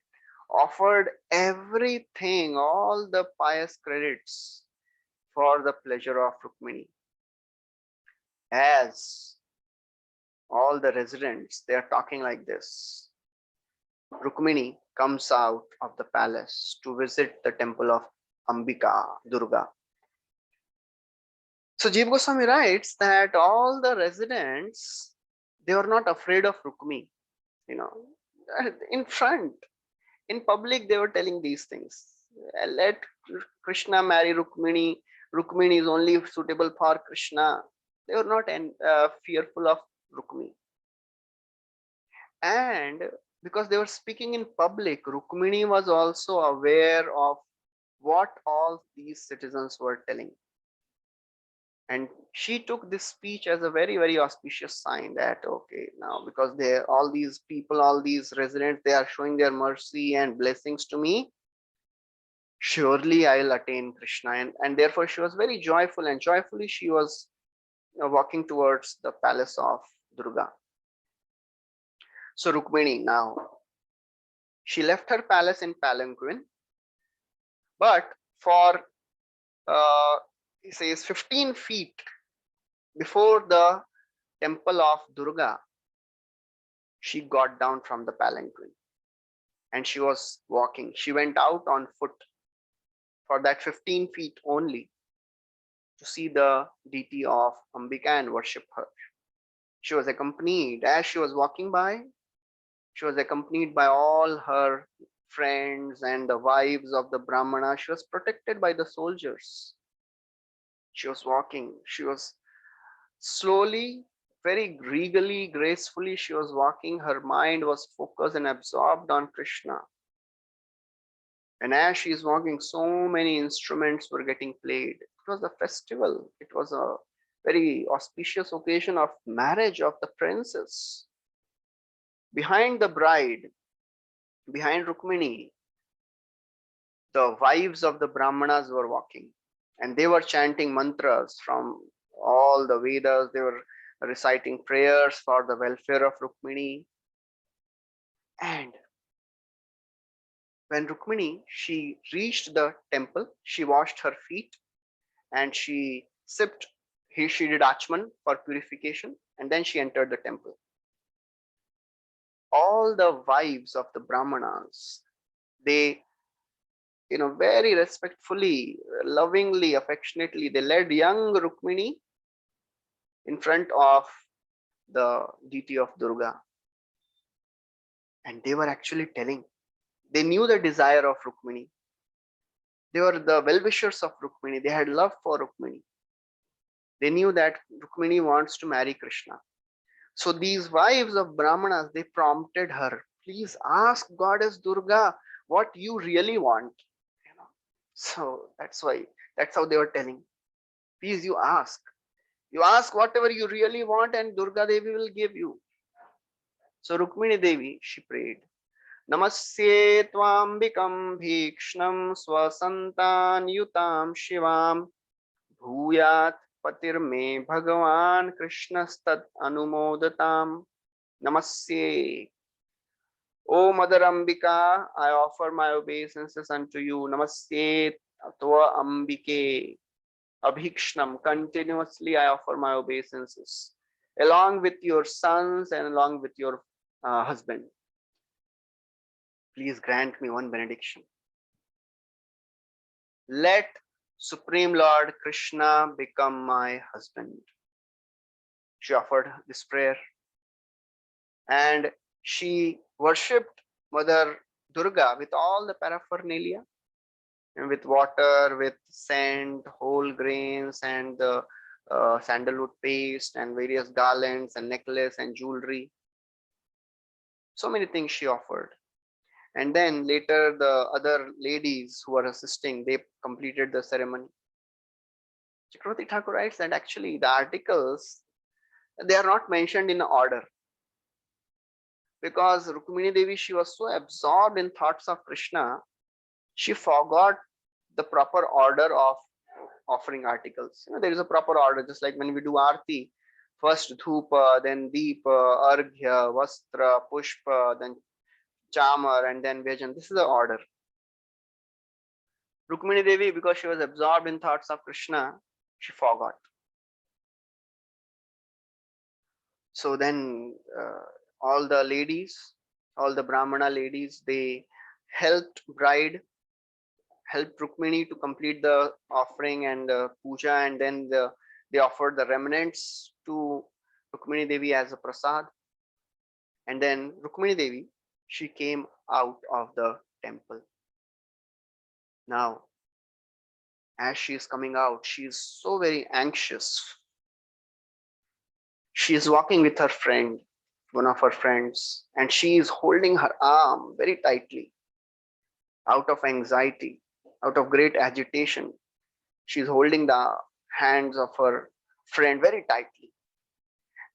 offered everything, all the pious credits for the pleasure of Rukmini. As all the residents, they are talking like this. Rukmini comes out of the palace to visit the temple of Ambika, Durga. So Jiva Goswami writes that all the residents, they were not afraid of Rukmini. In front, in public, they were telling these things. Let Krishna marry Rukmini. Rukmini is only suitable for Krishna. They were not fearful of Rukmini. And because they were speaking in public, Rukmini was also aware of what all these citizens were telling. And she took this speech as a very, very auspicious sign that, okay, now because all these people, all these residents, they are showing their mercy and blessings to me, surely I'll attain Krishna. And therefore she was very joyful, and joyfully she was walking towards the palace of Durga. So Rukmini now, she left her palace in palanquin, but for he says 15 feet before the temple of Durga, she got down from the palanquin and she was walking. She went out on foot for that 15 feet only to see the deity of Ambika and worship her. She was accompanied, as she was walking by, she was accompanied by all her friends and the wives of the Brahmana. She was protected by the soldiers. She was walking. She was slowly, very regally, gracefully, she was walking. Her mind was focused and absorbed on Krishna. And as she is walking, so many instruments were getting played. It was a festival. It was a very auspicious occasion of marriage of the princess. Behind the bride, behind Rukmini, the wives of the Brahmanas were walking, and they were chanting mantras from all the Vedas. They were reciting prayers for the welfare of Rukmini. And when Rukmini, she reached the temple, she washed her feet and she sipped, she did achman for purification. and then she entered the temple. All the wives of the Brahmanas, they, very respectfully, lovingly, affectionately, they led young Rukmini in front of the deity of Durga. And they were actually telling, they knew the desire of Rukmini. They were the well-wishers of Rukmini. They had love for Rukmini. They knew that Rukmini wants to marry Krishna. So these wives of Brahmanas, they prompted her, please ask Goddess Durga what you really want. So that's how they were telling. Please, you ask. You ask whatever you really want and Durga Devi will give you. So Rukmini Devi, she prayed. Namasye Twambikam Bhikshnam Swasantan Yutam Shivam Bhuyat Patir Me Bhagavan Krishnastat Anumodatam. Namasye. O Mother Ambika, I offer my obeisances unto you. Namaste Tva Ambike. Abhikshnam, continuously I offer my obeisances along with your sons and along with your husband. Please grant me one benediction. Let Supreme Lord Krishna become my husband. She offered this prayer and she worshipped Mother Durga with all the paraphernalia, and with water, with scent, whole grains, and the sandalwood paste, and various garlands and necklace and jewelry. So many things she offered. And then later the other ladies who were assisting, they completed the ceremony. Chakravarti Thakur writes that actually the articles, they are not mentioned in order, because Rukmini Devi, she was so absorbed in thoughts of Krishna, she forgot the proper order of offering articles. There is a proper order, just like when we do Aarti, first Dhupa, then Deepa, Arghya, Vastra, Pushpa, then Chamar, and then Vyajan. This is the order. Rukmini Devi, because she was absorbed in thoughts of Krishna, she forgot. So then all the ladies, all the Brahmana ladies, they helped Rukmini to complete the offering and puja, and then they offered the remnants to Rukmini Devi as a prasad. And then Rukmini Devi, she came out of the temple. Now, as she is coming out, she is so very anxious. She is walking with her friend, one of her friends, and she is holding her arm very tightly out of anxiety, out of great agitation. She is holding the hands of her friend very tightly.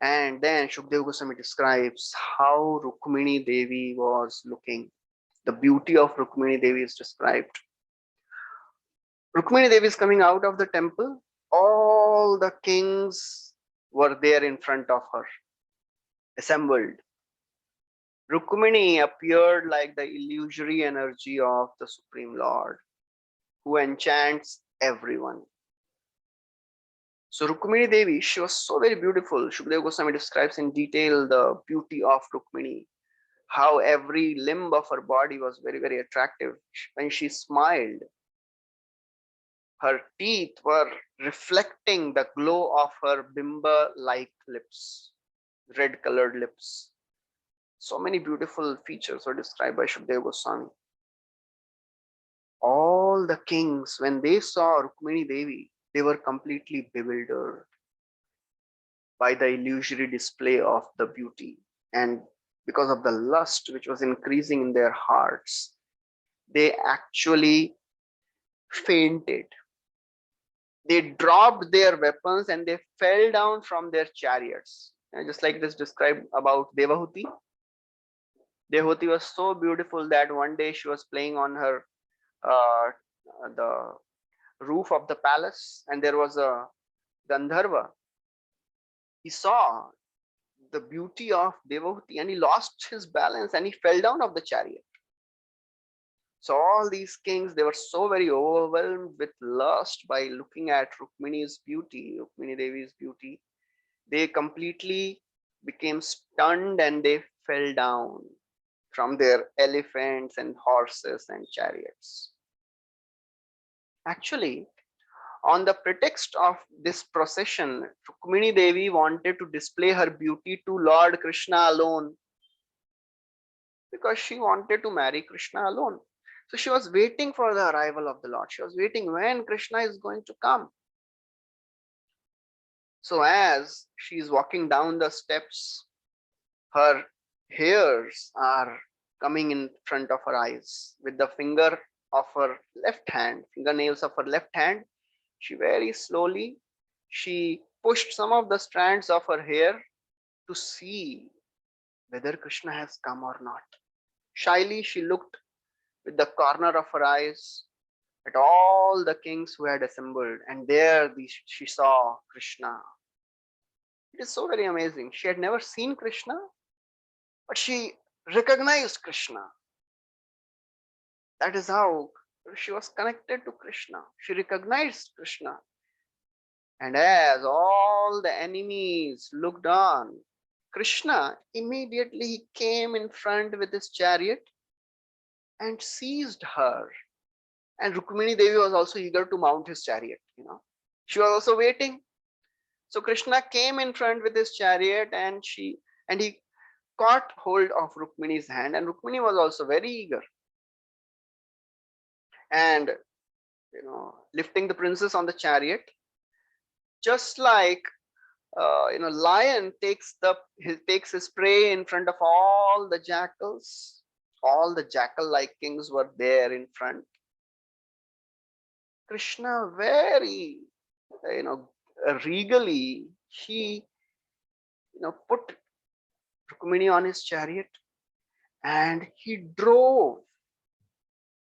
And then Shukdev Goswami describes how Rukmini Devi was looking. The beauty of Rukmini Devi is described. Rukmini Devi is coming out of the temple. All the kings were there in front of her, assembled. Rukmini appeared like the illusory energy of the Supreme Lord, who enchants everyone. So Rukmini Devi, she was so very beautiful. Shukdev Goswami describes in detail the beauty of Rukmini, how every limb of her body was very, very attractive. When she smiled, her teeth were reflecting the glow of her bimba-like lips, red-colored lips. So many beautiful features were described by Shukdev Goswami. All the kings, when they saw Rukmini Devi, they were completely bewildered by the illusory display of the beauty. And because of the lust which was increasing in their hearts, they actually fainted. They dropped their weapons and they fell down from their chariots. And just like this described about Devahuti. Devahuti was so beautiful that one day she was playing on her the roof of the palace, and there was a Gandharva. He saw the beauty of Devahuti and he lost his balance and he fell down off the chariot. So all these kings, they were so very overwhelmed with lust by looking at Rukmini's beauty, Rukmini Devi's beauty. They completely became stunned and they fell down from their elephants and horses and chariots. Actually, on the pretext of this procession, Rukmini Devi wanted to display her beauty to Lord Krishna alone, because she wanted to marry Krishna alone. So she was waiting for the arrival of the Lord. She was waiting when Krishna is going to come. So as she is walking down the steps, her hairs are coming in front of her eyes. With the finger of her left hand, fingernails of her left hand, she very slowly, she pushed some of the strands of her hair to see whether Krishna has come or not. Shyly, she looked with the corner of her eyes at all the kings who had assembled, and there she saw Krishna. It is so very amazing. She had never seen Krishna, but she recognized Krishna. That is how she was connected to Krishna. She recognized Krishna. And as all the enemies looked on, Krishna immediately came in front with his chariot and seized her. And Rukmini Devi was also eager to mount his chariot, She was also waiting. So Krishna came in front with his chariot and he caught hold of Rukmini's hand, and Rukmini was also very eager. And lifting the princess on the chariot, just like lion takes his prey in front of all the jackals. All the jackal-like kings were there in front. Krishna very regally, he put Rukmini on his chariot and he drove.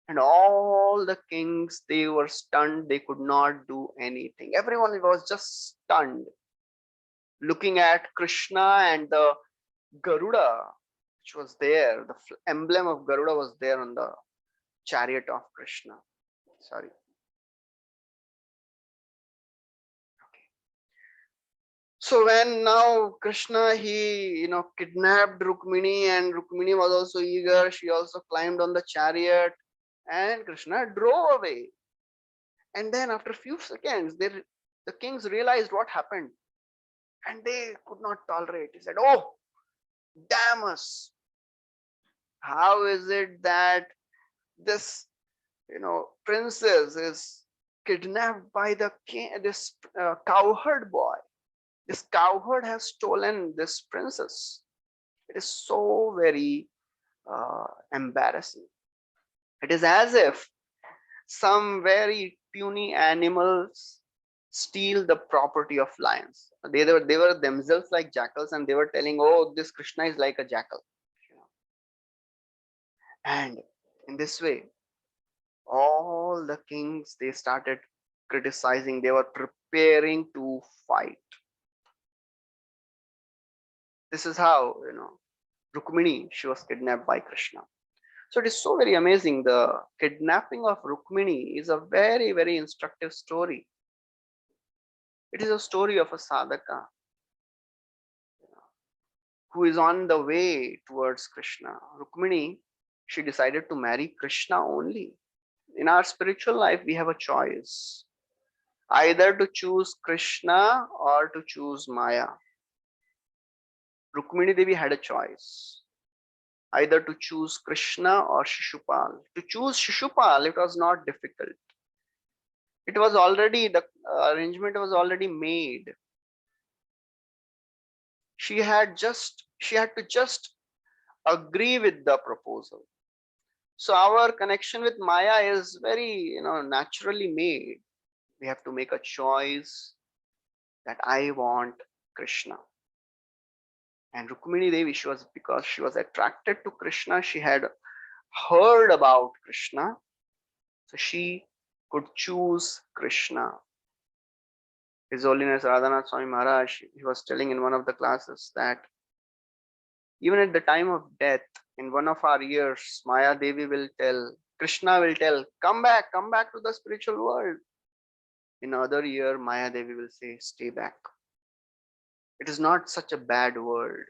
And all the kings, they were stunned. They could not do anything. Everyone was just stunned, looking at Krishna and the Garuda, which was there. The emblem of Garuda was there on the chariot of Krishna. Sorry. So when now Krishna, he kidnapped Rukmini, and Rukmini was also eager. She also climbed on the chariot, and Krishna drove away. And then after a few seconds, the kings realized what happened, and they could not tolerate. He said, "Oh, damn us! How is it that this princess is kidnapped by the king? This cowherd boy. This cowherd has stolen this princess." It is so very embarrassing. It is as if some very puny animals steal the property of lions. They were themselves like jackals, and they were telling, "Oh, this Krishna is like a jackal." And in this way, all the kings, they started criticizing. They were preparing to fight. This is how Rukmini, she was kidnapped by Krishna. So it is so very amazing. The kidnapping of Rukmini is a very, very instructive story. It is a story of a sadhaka who is on the way towards Krishna. Rukmini, she decided to marry Krishna only. In our spiritual life, we have a choice, either to choose Krishna or to choose Maya. Rukmini Devi had a choice, either to choose Krishna or Shishupal. To choose Shishupal, it was not difficult. It was already, the arrangement was already made. She had to just agree with the proposal. So our connection with Maya is very, naturally made. We have to make a choice that I want Krishna. And Rukmini Devi, because she was attracted to Krishna, she had heard about Krishna, so she could choose Krishna. His Holiness Radhanath Swami Maharaj, he was telling in one of the classes that even at the time of death, in one of our years, Maya Devi will tell, Krishna will tell, come back to the spiritual world. In another year, Maya Devi will say, stay back. It is not such a bad word.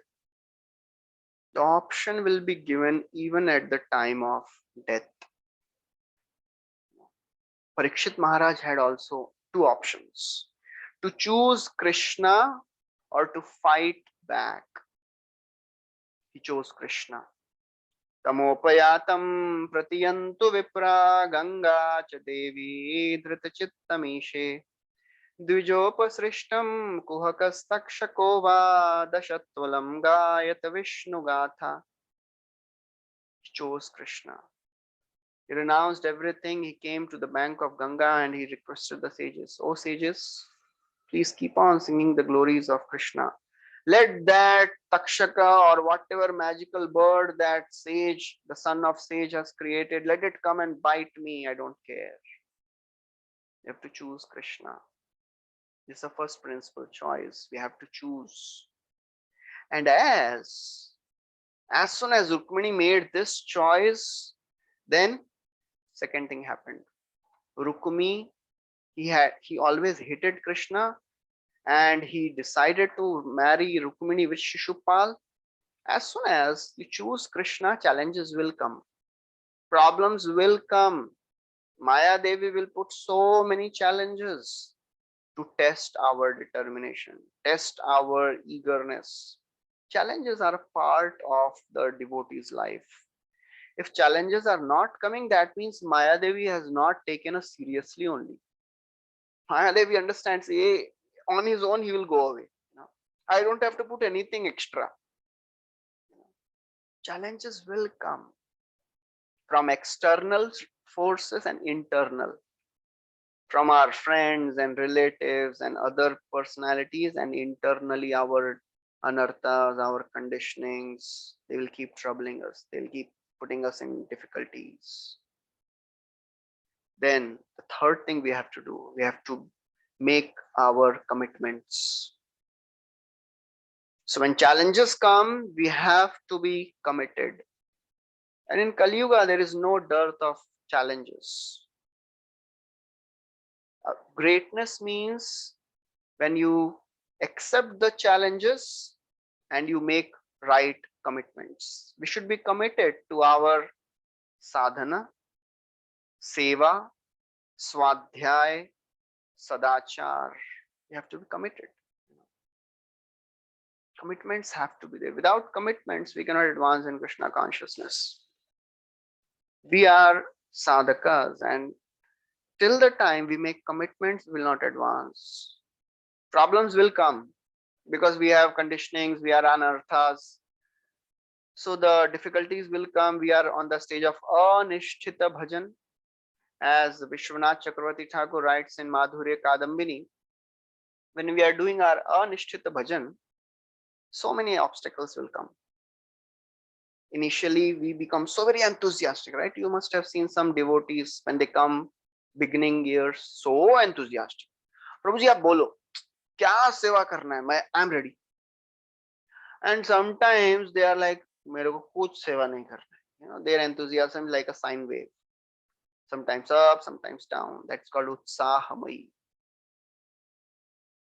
The option will be given even at the time of death. Parikshit Maharaj had also two options: to choose Krishna or to fight back. He chose Krishna. Tamopayatam pratiyantu vipra ganga cha devi dhritachittamishe द्विजोपसृष्टं कुहकस्तक्षको वा दशत्वलं गायत विष्णुगाथा. He chose Krishna. He renounced everything. He came to the bank of Ganga and he requested the sages, "O sages, please keep on singing the glories of Krishna. Let that Takshaka or whatever magical bird that sage, the son of sage, has created, let it come and bite me. I don't care." You have to choose Krishna. This is the first principle choice. We have to choose. And as soon as Rukmini made this choice, then second thing happened. Rukmi, he always hated Krishna, and he decided to marry Rukmini with Shishupal. As soon as you choose Krishna, challenges will come. Problems will come. Maya Devi will put so many challenges to test our determination, test our eagerness. Challenges are a part of the devotee's life. If challenges are not coming, that means Maya Devi has not taken us seriously only. Maya Devi understands, on his own he will go away. I don't have to put anything extra. Challenges will come from external forces and internal, from our friends and relatives and other personalities, and internally our anarthas, our conditionings. They will keep troubling us. They'll keep putting us in difficulties. Then the third thing we have to do, we have to make our commitments. So when challenges come, we have to be committed. And in Kali Yuga, there is no dearth of challenges. Greatness means when you accept the challenges and you make right commitments. We should be committed to our sadhana, seva, swadhyay, sadachar. We have to be committed. Commitments have to be there. Without commitments, we cannot advance in Krishna consciousness. We are sadhakas, and till the time we make commitments, we will not advance. Problems will come because we have conditionings, we are anarthas. So the difficulties will come. We are on the stage of anishtita bhajan, as Vishwanath Chakravarti Thakur writes in Madhurya Kadambini. When we are doing our anishtita bhajan, so many obstacles will come. Initially, we become so very enthusiastic, right? You must have seen some devotees when they come beginning years, so enthusiastic. Prabhuji, aap bolo, kya seva karna hai? I am ready. And sometimes they are like, mere ko kuch seva nahi karna hai. Their enthusiasm is like a sine wave. Sometimes up, sometimes down. That's called utsahamai.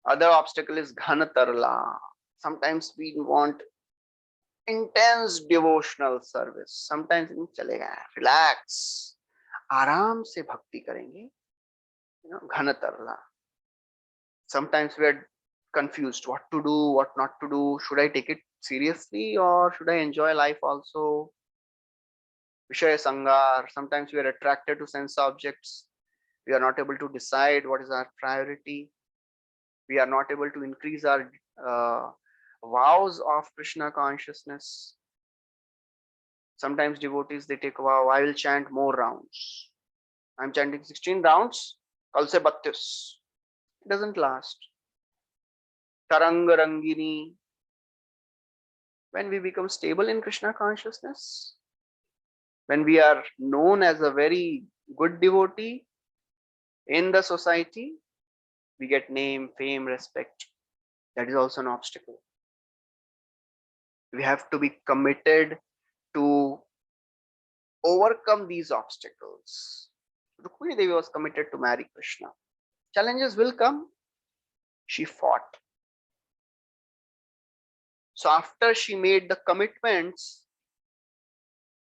Other obstacle is ghanatarla. Sometimes we want intense devotional service. Sometimes chalega, relax, आराम से भक्ति करेंगे. Ghanatarla. Sometimes we are confused what to do, what not to do. Should I take it seriously or should I enjoy life also? Vishaya Sangar. Sometimes we are attracted to sense objects. We are not able to decide what is our priority. We are not able to increase our vows of Krishna consciousness. Sometimes devotees, they take a vow, I will chant more rounds. I'm chanting 16 rounds, kal se 32. It doesn't last. Taranga Rangini. When we become stable in Krishna consciousness, when we are known as a very good devotee in the society, we get name, fame, respect. That is also an obstacle. We have to be committed to overcome these obstacles. Rukmini Devi was committed to marry Krishna. Challenges will come. She fought. So after she made the commitments,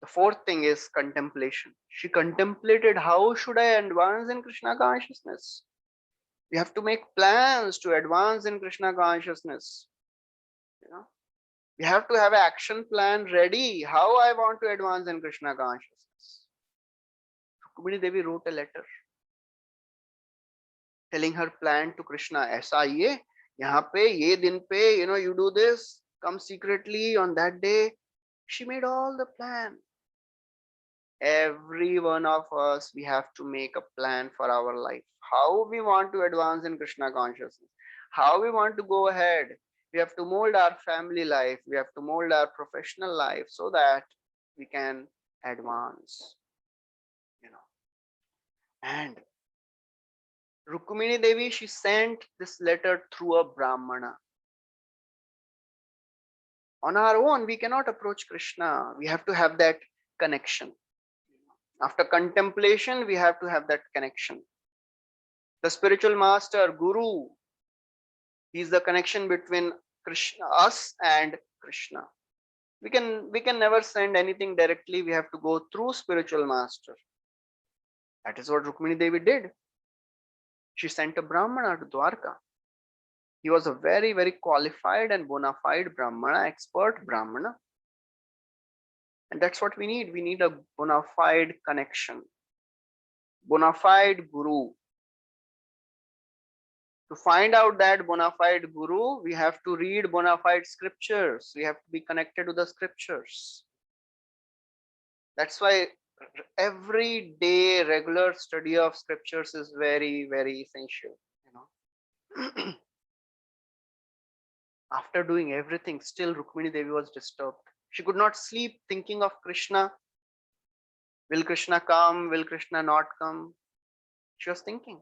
the fourth thing is contemplation. She contemplated, how should I advance in Krishna consciousness? We have to make plans to advance in Krishna consciousness. You know, we have to have an action plan ready. How I want to advance in Krishna consciousness. Rukmini Devi wrote a letter telling her plan to Krishna. ऐसा ये यहाँ पे ये दिन पे, you do this, come secretly on that day. She made all the plan. Every one of us, we have to make a plan for our life. How we want to advance in Krishna consciousness. How we want to go ahead. We have to mold our family life. We have to mold our professional life so that we can advance. And Rukmini Devi, she sent this letter through a Brahmana. On our own, we cannot approach Krishna. We have to have that connection. After contemplation, we have to have that connection. The spiritual master, Guru, he is the connection between Krishna, us and Krishna. We can never send anything directly. We have to go through spiritual master. That is what Rukmini Devi did. She sent a Brahmana to Dwarka. He was a very, very qualified and bona fide Brahmana, expert Brahmana. And that's what we need. We need a bona fide connection, bona fide Guru. To find out that bona fide Guru, we have to read bona fide scriptures. We have to be connected to the scriptures. That's why every day regular study of scriptures is very, very essential. After doing everything, still Rukmini Devi was disturbed. She could not sleep thinking of Krishna. Will Krishna come? Will Krishna not come? She was thinking.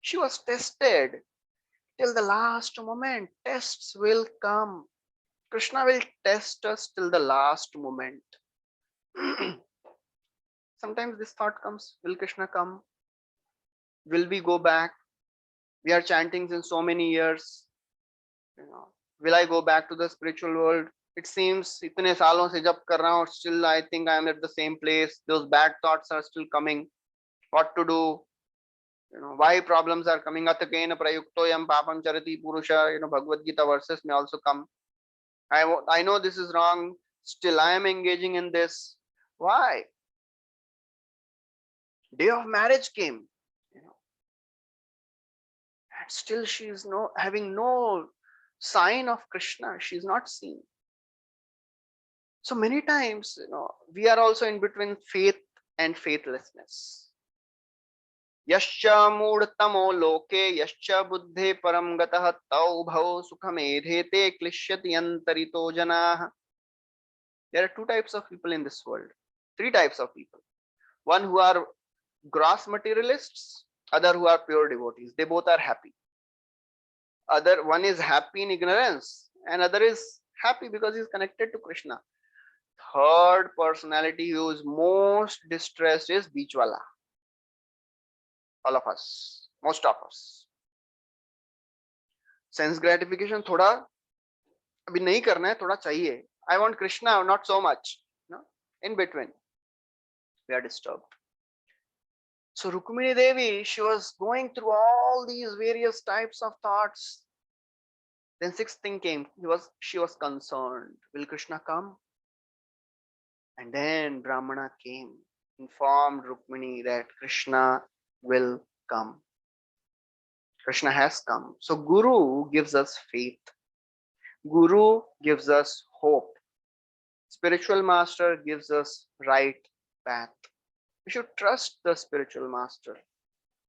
She was tested till the last moment. Tests will come. Krishna will test us till the last moment. Sometimes this thought comes, will Krishna come? Will we go back? We are chanting since so many years. Will I go back to the spiritual world? It seems itne saalon se jab kar raha hu, still I think I am at the same place. Those bad thoughts are still coming. What to do? Why problems are coming? Atakena prayuktoyam papam charati purusha. Bhagavad Gita verses may also come. I know this is wrong. Still I am engaging in this. Why? Day of marriage came. And still she is having no sign of Krishna. She is not seen. So many times, we are also in between faith and faithlessness. Yascha mudtamo loke yascha buddhe param gatah tau bhau sukhamedhete klishyati antarito janah. There are two types of people in this world. Three types of people. One who are gross materialists, other who are pure devotees. They both are happy. One is happy in ignorance, and other is happy because he is connected to Krishna. Third personality who is most distressed is Beachwala. All of us, most of us. Sense gratification thoda abhi nahi karna hai, thoda chahiye. I want Krishna, not so much. In between, we are disturbed. So Rukmini Devi, she was going through all these various types of thoughts. Then sixth thing came. She was concerned. Will Krishna come? And then Brahmana came, informed Rukmini that Krishna will come. Krishna has come. So Guru gives us faith. Guru gives us hope. Spiritual master gives us right path. We should trust the spiritual master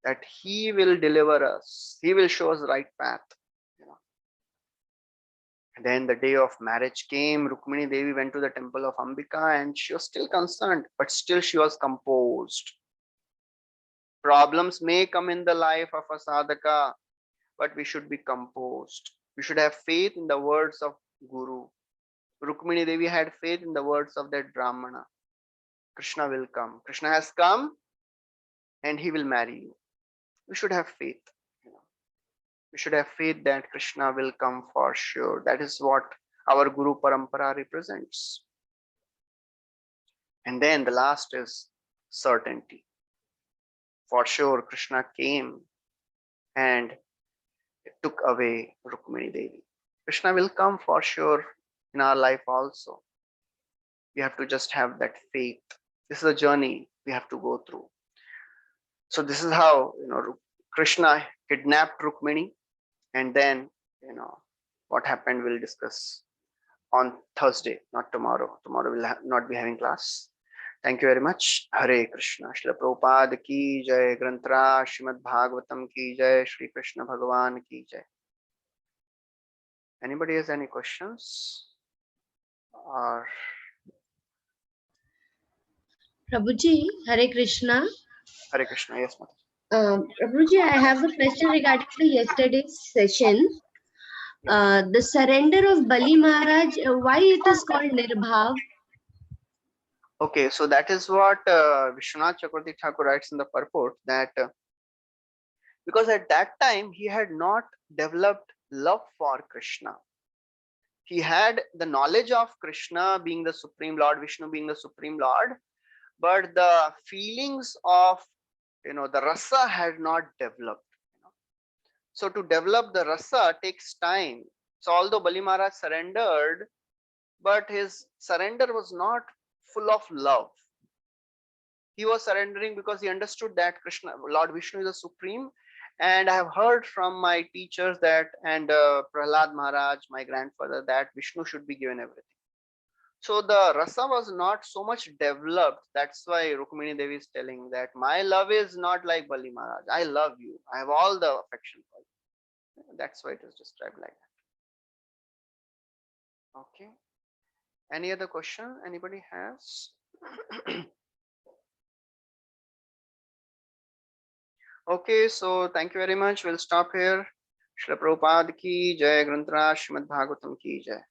that he will deliver us. He will show us the right path. And then the day of marriage came. Rukmini Devi went to the temple of Ambika and she was still concerned, but still she was composed. Problems may come in the life of a sadhaka, but we should be composed. We should have faith in the words of Guru. Rukmini Devi had faith in the words of that Brahmana. Krishna will come. Krishna has come and he will marry you. We should have faith. We should have faith that Krishna will come for sure. That is what our Guru Parampara represents. And then the last is certainty. For sure, Krishna came and took away Rukmini Devi. Krishna will come for sure in our life also. We have to just have that faith. This is a journey we have to go through. So this is how, Krishna kidnapped Rukmini, and then, what happened we'll discuss on Thursday, not tomorrow. Tomorrow we'll not be having class. Thank you very much. Hare Krishna. Srila Prabhupada ki jai. Granthra Srimad Bhagavatam ki jai. Shri Krishna Bhagavan ki jai. Anybody has any questions? Or Prabhuji, Hare Krishna. Hare Krishna, yes, Mata. Prabhuji, I have a question regarding the yesterday's session. The surrender of Bali Maharaj, why it is called Nirbhav? Okay, so that is what Vishwanath Chakravarti Thakur writes in the purport, that because at that time he had not developed love for Krishna. He had the knowledge of Krishna being the Supreme Lord, Vishnu being the Supreme Lord, but the feelings of, the rasa had not developed. So to develop the rasa takes time. So although Bali Maharaj surrendered, but his surrender was not full of love. He was surrendering because he understood that Krishna, Lord Vishnu, is the supreme. And I have heard from my teachers that, and Prahlad Maharaj, my grandfather, that Vishnu should be given everything. So the rasa was not so much developed. That's why Rukmini Devi is telling that my love is not like Bali Maharaj. I love you. I have all the affection for you. That's why it is described like that. Okay. Any other question anybody has? Okay, so thank you very much. We'll stop here. Srila Prabhupada ki jai. Granthra Srimad Bhagavatam ki jai.